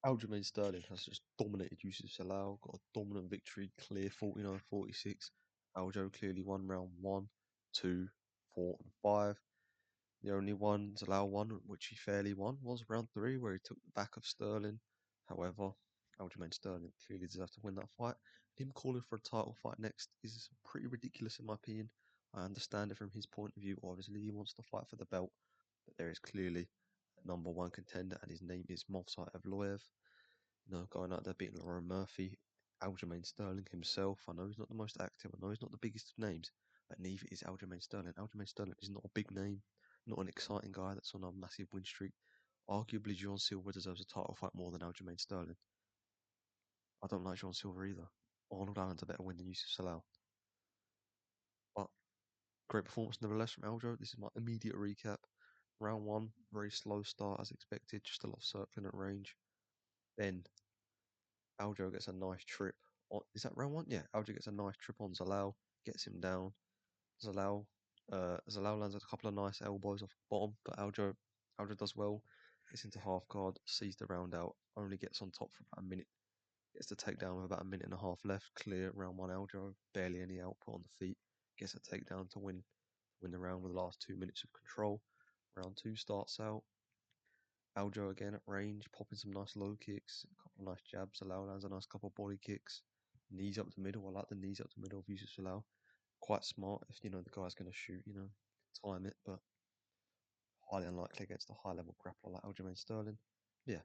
Aljamain Sterling has just dominated Youssef Zalal, got a dominant victory, clear 49-46. Aljo clearly won round 1, 2, 4, and 5. The only one Zalal won, which he fairly won, was round 3, where he took the back of Sterling. However, Aljamain Sterling clearly deserved to win that fight. Him calling for a title fight next is pretty ridiculous in my opinion. I understand it from his point of view. Obviously, he wants to fight for the belt, but there is clearly a number one contender, and his name is Movsar Evloev. Going out there beating Lauren Murphy, Aljamain Sterling himself. I know he's not the most active. I know he's not the biggest of names, but neither is Aljamain Sterling. Aljamain Sterling is not a big name, not an exciting guy that's on a massive win streak. Arguably, John Silver deserves a title fight more than Aljamain Sterling. I don't like John Silver either. Arnold Allen's a better win than Youssef Zalal. But great performance nevertheless from Aljo. This is my immediate recap. Round 1, very slow start as expected, just a lot of circling at range. Then Aljo gets a nice trip. Is that round 1? Yeah, Aljo gets a nice trip on Zalal, gets him down. Zalal lands a couple of nice elbows off the bottom, but Aljo does well. Gets into half guard, sees the round out, only gets on top for about a minute. Gets the takedown with about a minute and a half left. Clear round 1 Aljo, barely any output on the feet. Gets a takedown to win the round with the last 2 minutes of control. Round 2 starts out. Aljo again at range, popping some nice low kicks, a couple of nice jabs. Zalal lands a nice couple of body kicks. Knees up the middle. I like the knees up the middle of Youssef Zalal. Quite smart if the guy's going to shoot, time it, but highly unlikely against a high level grappler like Aljamain Sterling. Yeah,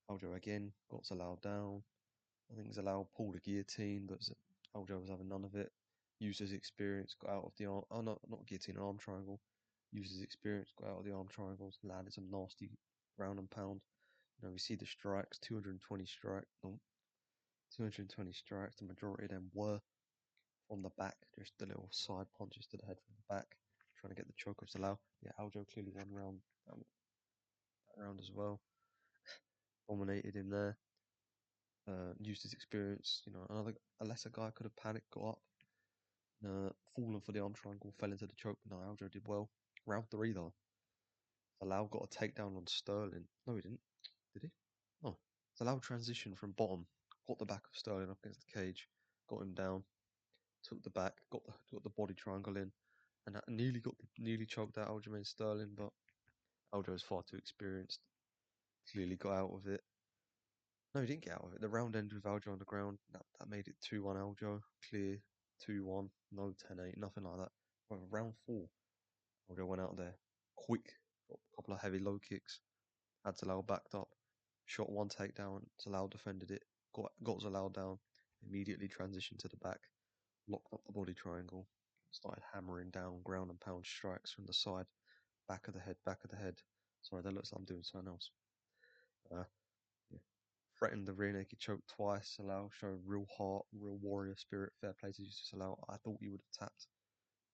Aljo again got Zalal down. I think Zalal pulled a guillotine, but Aljo was having none of it. Used his experience, got out of the arm. Oh, no, not guillotine, an arm triangle. Used his experience, got out of the arm triangles, landed some nasty ground and pound. We see the strikes, 220 strikes. No, 220 strikes. The majority of them were from the back, just the little side punches to the head from the back, trying to get the choke of Zalal. Yeah, Aljo clearly won that round as well. Dominated him there. Used his experience. A lesser guy could have panicked, got up, fallen for the arm triangle, fell into the choke. No, Aljo did well. Round 3 though, Zalal got a takedown on Sterling. No, he didn't. Did he? No. Zalal transitioned from bottom, got the back of Sterling up against the cage, got him down, took the back, got the body triangle in, and that nearly choked out Aljamain Sterling, but Aljo was far too experienced. Clearly got out of it. No, he didn't get out of it. The round ended with Aljo on the ground. That made it 2-1 Aljo. Clear 2-1. No 10-8. Nothing like that. However, round 4, Aljo went out there quick. Got a couple of heavy low kicks. Had Zalal backed up. Shot one takedown. Zalal defended it. Got Zalal down. Immediately transitioned to the back. Locked up the body triangle. Started hammering down ground and pound strikes from the side. Back of the head. Back of the head. Sorry, that looks like I'm doing something else. Yeah. Threatened the rear naked choke twice. Zalal showed real heart, real warrior spirit. Fair play to Youssef Zalal. I thought he would have tapped,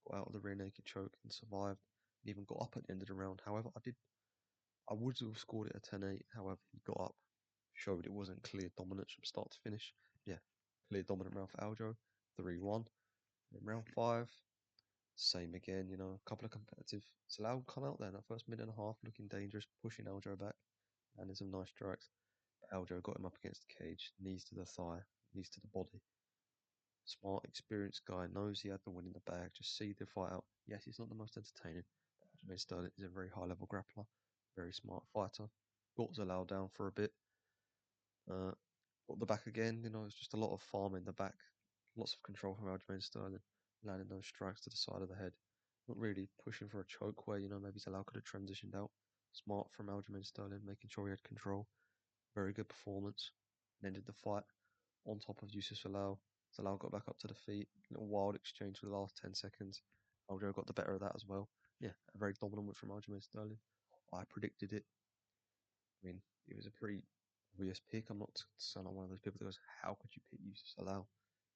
got out of the rear naked choke and survived. And even got up at the end of the round. However, I would have scored it a 10-8. However, he got up, showed it wasn't clear dominance from start to finish. Yeah, clear dominant round for Aljo. 3-1. In round 5, same again. A couple of competitive. Zalal come out there in that first minute and a half, looking dangerous, pushing Aljo back, landing some nice strikes. Aljo got him up against the cage, knees to the thigh, knees to the body. Smart, experienced guy, knows he had the win in the bag, just see the fight out. Yes, he's not the most entertaining, but Aljamain Sterling is a very high level grappler, very smart fighter. Got Zalal down for a bit. Got the back again, it's just a lot of farm in the back. Lots of control from Aljamain Sterling, landing those strikes to the side of the head. Not really pushing for a choke where, maybe Zalal could have transitioned out. Smart from Aljamain Sterling, making sure he had control. Very good performance. And ended the fight on top of Youssef Zalal. Zalal got back up to the feet. Little wild exchange for the last 10 seconds. Aljo got the better of that as well. Yeah, a very dominant win from Aljamain Sterling. I predicted it. I mean, it was a pretty obvious pick. I'm not one of those people that goes, how could you pick Youssef Zalal?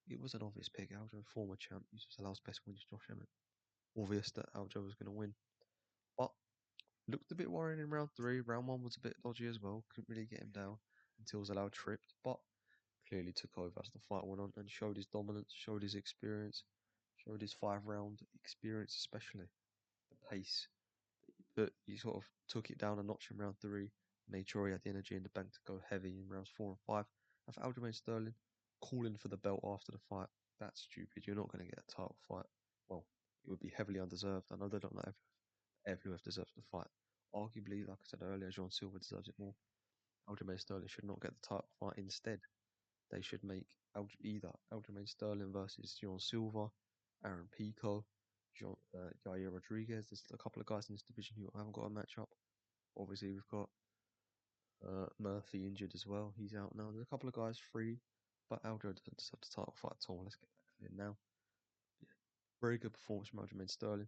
It was an obvious pick. Aljo, former champ. Youssef Zalal's best win is Josh Emmett. Obvious that Aljo was going to win. But looked a bit worrying in round 3. Round 1 was a bit dodgy as well. Couldn't really get him down until Zalal tripped. But clearly took over as the fight went on and showed his dominance, showed his experience, showed his 5-round experience, especially the pace. But he sort of took it down a notch in round 3, Made sure he had the energy in the bank to go heavy in rounds 4 and 5. And for Aljamain Sterling, calling for the belt after the fight, that's stupid. You're not going to get a title fight. Well, it would be heavily undeserved. I know they don't like everyone deserves the fight. Arguably, like I said earlier, John Silver deserves it more. Aljamain Sterling should not get the title fight. Instead, they should make either Aljamain Sterling versus John Silver, Aaron Pico, Yair Rodriguez. There's a couple of guys in this division who haven't got a matchup. Obviously, we've got Murphy injured as well. He's out now. There's a couple of guys free, but Aljo doesn't deserve the title fight at all. Let's get that clear now. Yeah. Very good performance from Aljamain Sterling.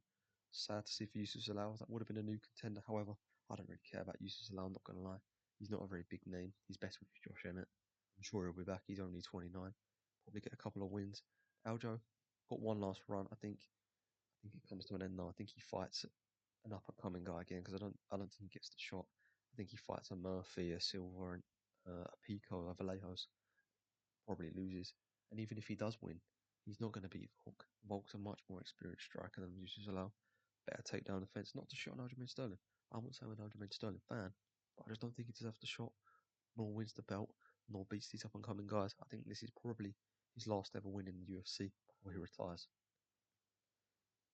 Sad to see for Youssef Zalal. That would have been a new contender. However, I don't really care about Youssef Zalal. I'm not going to lie. He's not a very big name. He's best with Josh Emmett. I'm sure he'll be back. He's only 29. Probably get a couple of wins. Aljo got one last run. I think it comes to an end now. I think he fights an up and coming guy again because I don't think he gets the shot. I think he fights a Murphy, a Silver, and a Pico, a Vallejos. Probably loses. And even if he does win, he's not going to beat Volk. Volk's a much more experienced striker than Youssef Zalal. Better take down the fence. Not to shot on Aljamain Sterling. I wouldn't say I'm an Aljamain Sterling fan, but I just don't think he deserves the shot, nor wins the belt, nor beats these up and coming guys. I think this is probably his last ever win in the UFC before he retires.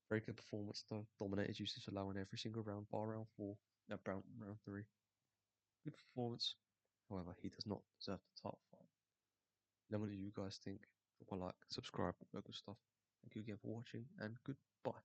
Very good performance though. Dominated Youssef Zalal in every single round, bar round 4, no, round 3. Good performance. However, he does not deserve the title fight. Let me know what you guys think. Drop a like, subscribe, all that good stuff. Thank you again for watching, and goodbye.